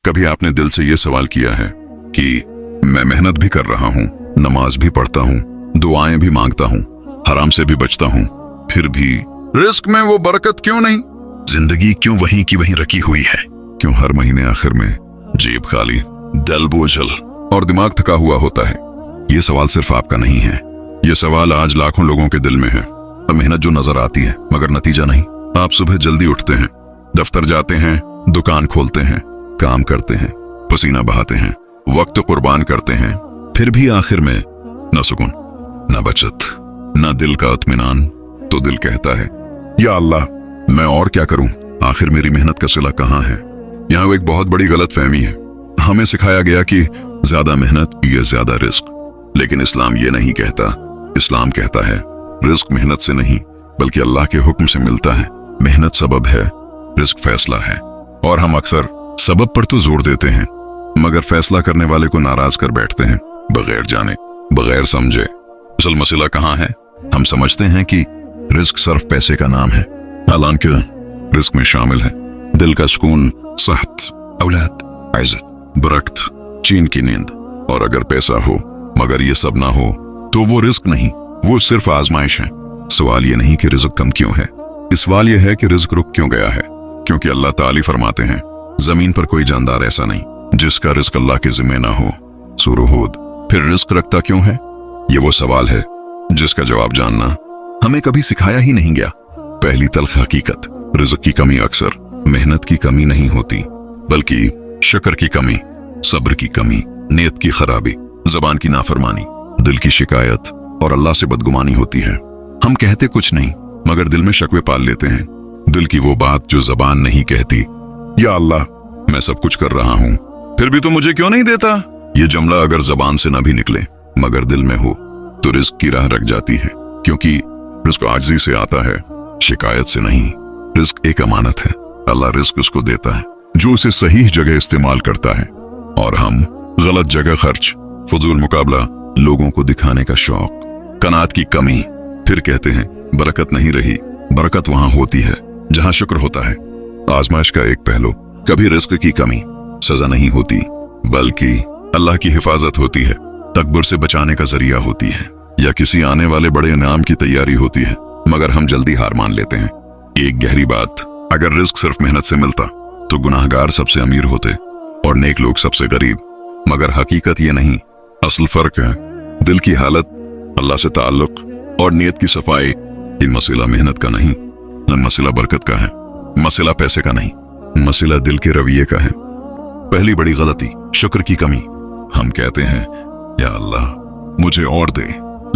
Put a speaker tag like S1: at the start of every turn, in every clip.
S1: कभी आपने दिल से ये सवाल किया है कि मैं मेहनत भी कर रहा हूँ, नमाज भी पढ़ता हूँ, दुआएं भी मांगता हूँ, हराम से भी बचता हूँ, फिर भी रिस्क में वो बरकत क्यों नहीं? जिंदगी क्यों वहीं की वहीं रखी हुई है? क्यों हर महीने आखिर में जेब खाली, दिल बोझल और दिमाग थका हुआ होता है? ये सवाल सिर्फ आपका नहीं है, ये सवाल आज लाखों लोगों के दिल में है। और मेहनत जो नजर आती है मगर नतीजा नहीं। आप सुबह जल्दी उठते हैं, दफ्तर जाते हैं, दुकान खोलते हैं, काम करते हैं, पसीना बहाते हैं, वक्त कुर्बान करते हैं, फिर भी आखिर में न सुकून, न बचत, न दिल का इत्मीनान। तो दिल कहता है, या अल्लाह मैं और क्या करूं? आखिर मेरी मेहनत का सिला कहां है? यहाँ एक बहुत बड़ी गलतफहमी है। हमें सिखाया गया कि ज्यादा मेहनत ये ज्यादा रिस्क, लेकिन इस्लाम ये नहीं कहता। इस्लाम कहता है रिस्क मेहनत से नहीं बल्कि अल्लाह के हुक्म से मिलता है। मेहनत सबब है, रिस्क फैसला है। और हम अक्सर सबब पर तो जोर देते हैं मगर फैसला करने वाले को नाराज कर बैठते हैं, बगैर जाने बगैर समझे। असल मसला कहाँ है? हम समझते हैं कि रिस्क सिर्फ पैसे का नाम है, हालांकि रिस्क में शामिल है दिल का सुकून, सेहत, औलाद, इज्जत, बरकत, चैन की नींद। और अगर पैसा हो मगर ये सब ना हो तो वो रिस्क नहीं, वो सिर्फ आजमाइश है। सवाल ये नहीं कि रिस्क कम क्यों है, इस सवाल ये है कि रिस्क रुक क्यों गया है। क्योंकि अल्लाह ताली फरमाते हैं जमीन पर कोई जानदार ऐसा नहीं जिसका रिस्क अल्लाह के जिम्मे ना हो। सूरह हूद। फिर रिस्क रखता क्यों है? ये वो सवाल है जिसका जवाब जानना हमें कभी सिखाया ही नहीं गया। पहली तल्ख हकीकत, रिस्क की कमी अक्सर मेहनत की कमी नहीं होती बल्कि शुक्र की कमी, सब्र की कमी, नीयत की खराबी, जबान की नाफरमानी, दिल की शिकायत और अल्लाह से बदगुमानी होती है। हम कहते कुछ नहीं मगर दिल में शकवे पाल लेते हैं। दिल की वो बात जो जबान नहीं कहती, या अल्लाह मैं सब कुछ कर रहा हूँ फिर भी तो मुझे क्यों नहीं देता? ये जुमला अगर जबान से ना भी निकले मगर दिल में हो तो रिस्क की राह रख जाती है। क्योंकि रिस्क आजिज़ी से आता है, शिकायत से नहीं। रिस्क एक अमानत है, अल्लाह रिस्क उसको देता है जो उसे सही जगह इस्तेमाल करता है। और हम गलत जगह खर्च, फजूल मुकाबला, लोगों को दिखाने का शौक, कनात की कमी, फिर कहते हैं बरकत नहीं रही। बरकत वहां होती है जहां शुक्र होता है। आजमाइश का एक पहलू, कभी रिस्क की कमी सजा नहीं होती बल्कि अल्लाह की हिफाजत होती है, तकबर से बचाने का जरिया होती है, या किसी आने वाले बड़े इनाम की तैयारी होती है। मगर हम जल्दी हार मान लेते हैं। एक गहरी बात, अगर रिस्क सिर्फ मेहनत से मिलता तो गुनाहगार सबसे अमीर होते और नेक लोग सबसे गरीब। मगर हकीकत ये नहीं, असल फर्क है दिल की हालत, अल्लाह से ताल्लुक और नीयत की सफाई। इन मसला मेहनत का नहीं, न मसला बरकत का है, मसला पैसे का नहीं, मसला दिल के रवैये का है। पहली बड़ी गलती, शुक्र की कमी। हम कहते हैं या अल्लाह मुझे और दे,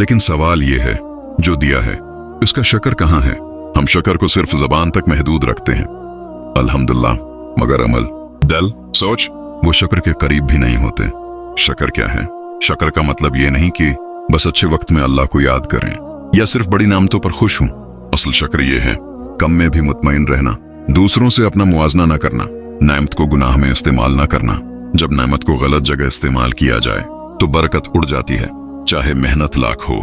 S1: लेकिन सवाल ये है जो दिया है इसका शुक्र कहाँ है? हम शुक्र को सिर्फ जबान तक महदूद रखते हैं, अल्हम्दुलिल्लाह, मगर अमल, दिल, सोच वो शुक्र के करीब भी नहीं होते। शुक्र क्या है? शुक्र का मतलब ये नहीं कि बस अच्छे वक्त में अल्लाह को याद करें या सिर्फ बड़ी नामतों पर खुश हूं। असल शुक्र ये है कम में भी मुतमईन रहना, दूसरों से अपना मुआजना न करना, नेमत को गुनाह में इस्तेमाल न करना। जब नेमत को गलत जगह इस्तेमाल किया जाए तो बरकत उड़ जाती है, चाहे मेहनत लाख हो।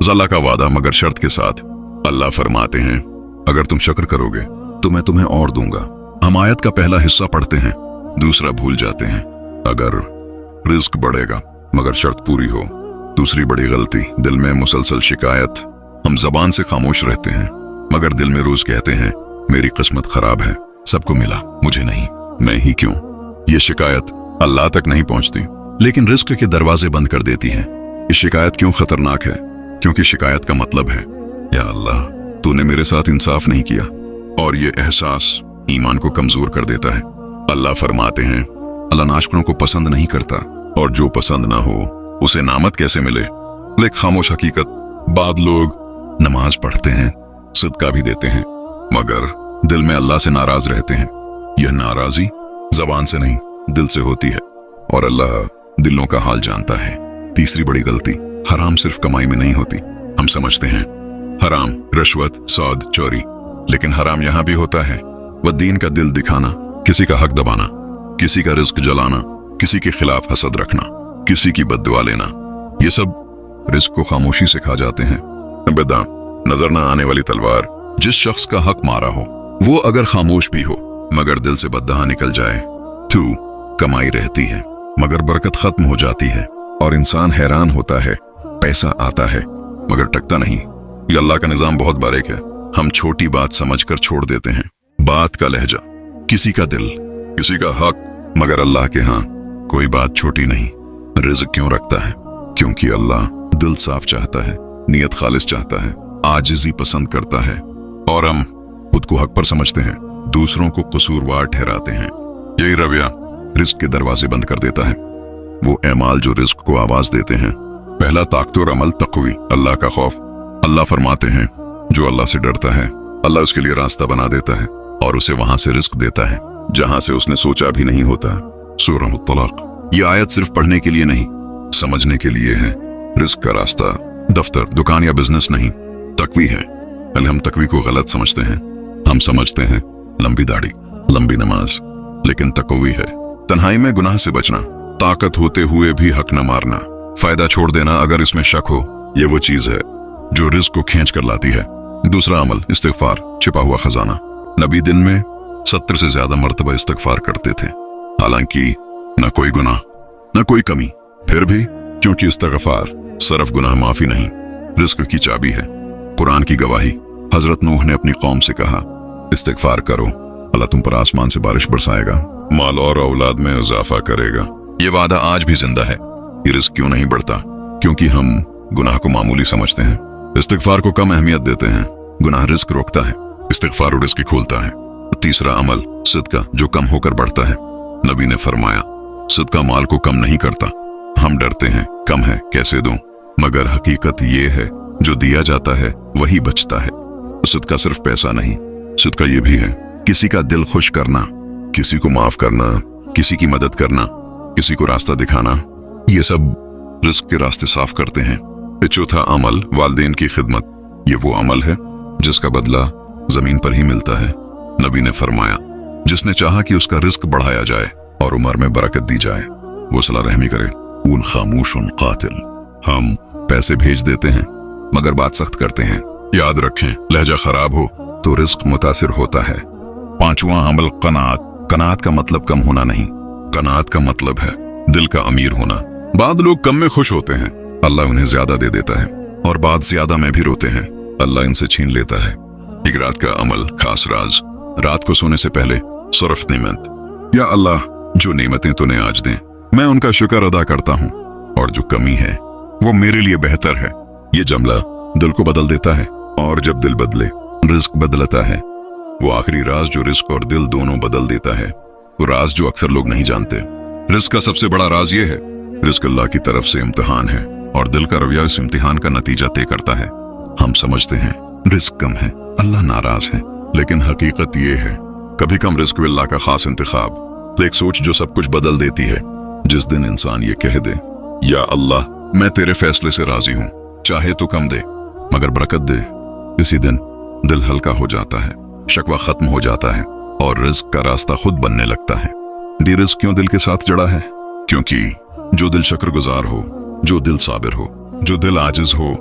S1: अल्लाह का वादा मगर शर्त के साथ। अल्लाह फरमाते हैं अगर तुम शुक्र करोगे तो मैं तुम्हें और दूंगा। हम आयत का पहला हिस्सा पढ़ते हैं, दूसरा भूल जाते हैं। अगर रिस्क बढ़ेगा मगर शर्त पूरी हो। दूसरी बड़ी गलती, दिल में मुसलसल शिकायत। हम जबान से खामोश रहते हैं मगर दिल में रोज कहते हैं मेरी किस्मत खराब है, सबको मिला मुझे नहीं, मैं ही क्यों। ये शिकायत अल्लाह तक नहीं पहुंचती लेकिन रिस्क के दरवाजे बंद कर देती है। ये शिकायत क्यों खतरनाक है? क्योंकि शिकायत का मतलब है या अल्लाह तूने मेरे साथ इंसाफ नहीं किया, और ये एहसास ईमान को कमजोर कर देता है। अल्लाह फरमाते हैं अल्लाह नाशकरों को पसंद नहीं करता, और जो पसंद ना हो उसे नामत कैसे मिले। लेकिन खामोश हकीकत, बाद लोग नमाज पढ़ते हैं, सदका भी देते हैं, मगर दिल में अल्लाह से नाराज रहते हैं। यह नाराजी जबान से नहीं दिल से होती है, और अल्लाह दिलों का हाल जानता है। तीसरी बड़ी गलती, हराम सिर्फ कमाई में नहीं होती। हम समझते हैं हराम रिश्वत, सौद, चोरी, लेकिन हराम यहां भी होता है वह दीन का दिल दिखाना, किसी का हक दबाना, किसी का रिस्क जलाना, किसी के खिलाफ हसद रखना, किसी की बद्दुआ लेना। ये सब रिस्क को खामोशी से खा जाते हैं। बेदा, नजर न आने वाली तलवार, जिस शख्स का हक मारा हो वो अगर खामोश भी हो मगर दिल से बद्दहा निकल जाए। 2. कमाई रहती है मगर बरकत खत्म हो जाती है और इंसान हैरान होता है। पैसा आता है मगर टकता नहीं। ये अल्लाह का निजाम बहुत बारीक है। हम छोटी बात समझकर छोड़ देते हैं। बात का लहजा, किसी का दिल, किसी का हक, मगर अल्लाह के यहाँ कोई बात छोटी नहीं। रिज़्क क्यों रखता है? क्योंकि अल्लाह दिल साफ चाहता है, नियत खालिस चाहता है, आजिज़ी पसंद करता है और हम खुद को हक पर समझते हैं, दूसरों को कसूरवार ठहराते हैं। यही रवैया रिज़्क के दरवाजे बंद कर देता है। वो एमाल जो रिज़्क को आवाज देते हैं। पहला ताकत और अमल तक़वी, अल्लाह का खौफ। अल्लाह फरमाते हैं जो अल्लाह से डरता है अल्लाह उसके लिए रास्ता बना देता है और उसे वहां से रिज़्क देता है जहां से उसने सोचा भी नहीं होता। सूरह तलाक। ये आयत सिर्फ पढ़ने के लिए नहीं, समझने के लिए है। रिज़्क का रास्ता दफ्तर, दुकान या बिजनेस नहीं, तक़वी है। पहले हम तक़वी को गलत समझते हैं। हम समझते हैं लंबी दाढ़ी, लंबी नमाज, लेकिन तक़वी है तन्हाई में गुनाह से बचना, ताकत होते हुए भी हक न मारना, फायदा छोड़ देना अगर इसमें शक हो। ये वो चीज है जो रिज़्क को खींच कर लाती है। दूसरा अमल इस्तिग़फ़ार, छिपा हुआ खजाना। नबी दिन में 70 से ज्यादा मर्तबा इस्तिग़फ़ार करते थे, हालांकि न कोई गुनाह न कोई कमी, फिर भी क्योंकि इस्तिग़फ़ार सिर्फ गुनाह माफी नहीं, रिज़्क की चाबी है। कुरान की गवाही, हजरत नूह ने अपनी कौम से कहा इस्तिग़फ़ार करो, अल्लाह तुम पर आसमान से बारिश बरसाएगा, माल और औलाद में इजाफा करेगा। ये वादा आज भी जिंदा है। ये रिज़्क क्यों नहीं बढ़ता? क्योंकि हम गुनाह को मामूली समझते हैं, इस्तिग़फ़ार को कम अहमियत देते हैं। गुनाह रिज़्क रोकता है, इस्तिग़फ़ार और रिज़्क खोलता है। तीसरा अमल सदका, जो कम होकर बढ़ता है। नबी ने फरमाया सदका माल को कम नहीं करता। हम डरते हैं कम है कैसे दूं, मगर हकीकत ये है जो दिया जाता है वही बचता है। सदका सिर्फ पैसा नहीं, सदका ये भी है किसी का दिल खुश करना, किसी को माफ करना, किसी की मदद करना, किसी को रास्ता दिखाना। ये सब रिज़्क के रास्ते साफ करते हैं। चौथा अमल वालिदैन की खिदमत। ये वो अमल है जिसका बदला जमीन पर ही मिलता है। नबी ने फरमाया जिसने चाहा कि उसका रिज़्क बढ़ाया जाए और उम्र में बरकत दी जाए, वो सला रहमी करे। उन खामोशुन कातिल। हम पैसे भेज देते हैं मगर बात सख्त करते हैं। याद रखें, लहजा खराब हो तो रिज़्क मुतासिर होता है। पांचवा अमल कनात। कनात का मतलब कम होना नहीं, कनात का मतलब है दिल का अमीर होना। बाद लोग कम में खुश होते हैं, अल्लाह उन्हें ज्यादा दे देता है, और बाद ज्यादा में भी रोते हैं, अल्लाह इनसे छीन लेता है। एक रात का अमल, खास राज। रात को सोने से पहले सरफ नेमत, या अल्लाह जो नेमतें तूने आज दें मैं उनका शुक्र अदा करता हूँ, और जो कमी है वो मेरे लिए बेहतर है। ये जुमला दिल को बदल देता है, और जब दिल बदले रिज़्क बदलता है। वो आखिरी राज जो रिज़्क और दिल दोनों बदल देता है, वो राज जो अक्सर लोग नहीं जानते। रिज़्क का सबसे बड़ा राज ये है, रिज़्क अल्लाह की तरफ से इम्तिहान है और दिल का रवैया इस इम्तिहान का नतीजा तय करता है। हम समझते हैं रिज़्क कम है, अल्लाह नाराज है, लेकिन हकीकत ये है कभी कम रिज़्क अल्लाह का खास इंतखाब, एक सोच जो सब कुछ बदल देती है। जिस दिन इंसान ये कह दे या अल्लाह मैं तेरे फैसले से राजी हूँ, चाहे तो कम दे मगर बरकत दे, इसी दिन दिल हल्का हो जाता है, शकवा खत्म हो जाता है और रिज़्क का रास्ता खुद बनने लगता है। ये रिज़्क क्यों दिल के साथ जड़ा है? क्योंकि जो दिल शुक्रगुजार हो, जो दिल साबिर हो, जो दिल आजिज हो,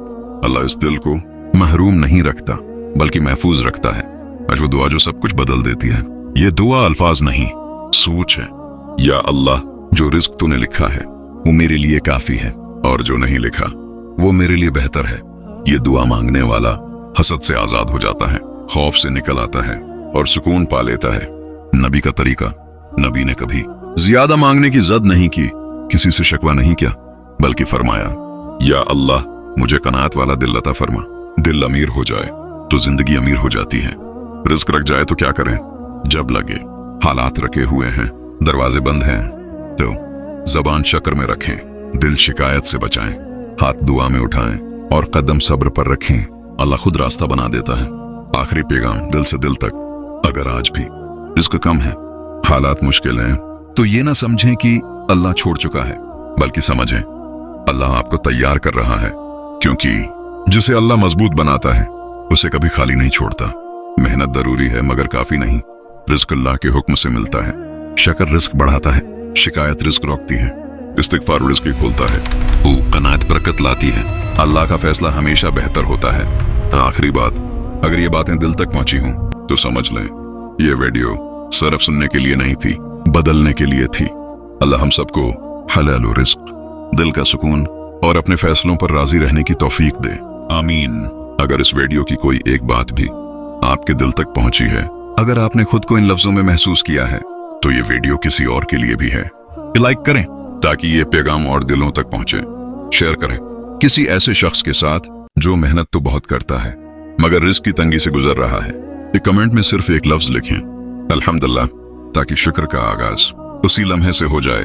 S1: अल्लाह इस दिल को महरूम नहीं रखता बल्कि महफूज रखता है। आज वो दुआ जो सब कुछ बदल देती है। ये दुआ अल्फाज नहीं, सोच है। या अल्लाह जो रिज़्क तूने लिखा है वो मेरे लिए काफी है, और जो नहीं लिखा वो मेरे लिए बेहतर है। ये दुआ मांगने वाला हसद से आजाद हो जाता है, खौफ से निकल आता है और सुकून पा लेता है। नबी का तरीका, नबी ने कभी ज्यादा मांगने की जद नहीं की, किसी से शकवा नहीं किया, बल्कि फरमाया या अल्लाह मुझे कनात वाला दिल अता फरमा। दिल अमीर हो जाए तो जिंदगी अमीर हो जाती है। रिज़्क रख जाए तो क्या करें? जब लगे हालात रखे हुए हैं, दरवाजे बंद हैं, तो जबान शक्र में रखें, दिल शिकायत से बचाएं, हाथ दुआ में उठाएं और कदम सब्र पर रखें। अल्लाह खुद रास्ता बना देता है। आखिरी पैगाम दिल से दिल तक, अगर आज भी रिज़्क कम है, हालात मुश्किल हैं, तो ये ना समझें कि अल्लाह छोड़ चुका है, बल्कि समझें अल्लाह आपको तैयार कर रहा है, क्योंकि जिसे अल्लाह मजबूत बनाता है उसे कभी खाली नहीं छोड़ता। मेहनत जरूरी है मगर काफी नहीं। रिज़्क अल्लाह के हुक्म से मिलता है। शक्र रिज़्क बढ़ाता है, शिकायत रिज़्क रोकती है, इस्तिग़फ़ार रिज़्क खोलता है, वो कनात बरकत लाती है। अल्लाह का फैसला हमेशा बेहतर होता है। आखिरी बात, अगर ये बातें दिल तक पहुंची हों तो समझ लें ये वीडियो सिर्फ सुनने के लिए नहीं थी, बदलने के लिए थी। अल्लाह हम सबको हलाल रिस्क, दिल का सुकून और अपने फैसलों पर राजी रहने की तौफीक दे, आमीन। अगर इस वीडियो की कोई एक बात भी आपके दिल तक पहुंची है, अगर आपने खुद को इन लफ्जों में महसूस किया है, तो ये वीडियो किसी और के लिए भी है। लाइक करें ताकि ये पैगाम और दिलों तक पहुंचे। शेयर करें किसी ऐसे शख्स के साथ जो मेहनत तो बहुत करता है मगर रिस्क की तंगी से गुजर रहा है। एक कमेंट में सिर्फ एक लफ्ज लिखें, अल्हम्दुलिल्लाह, ताकि शुक्र का आगाज उसी लम्हे से हो जाए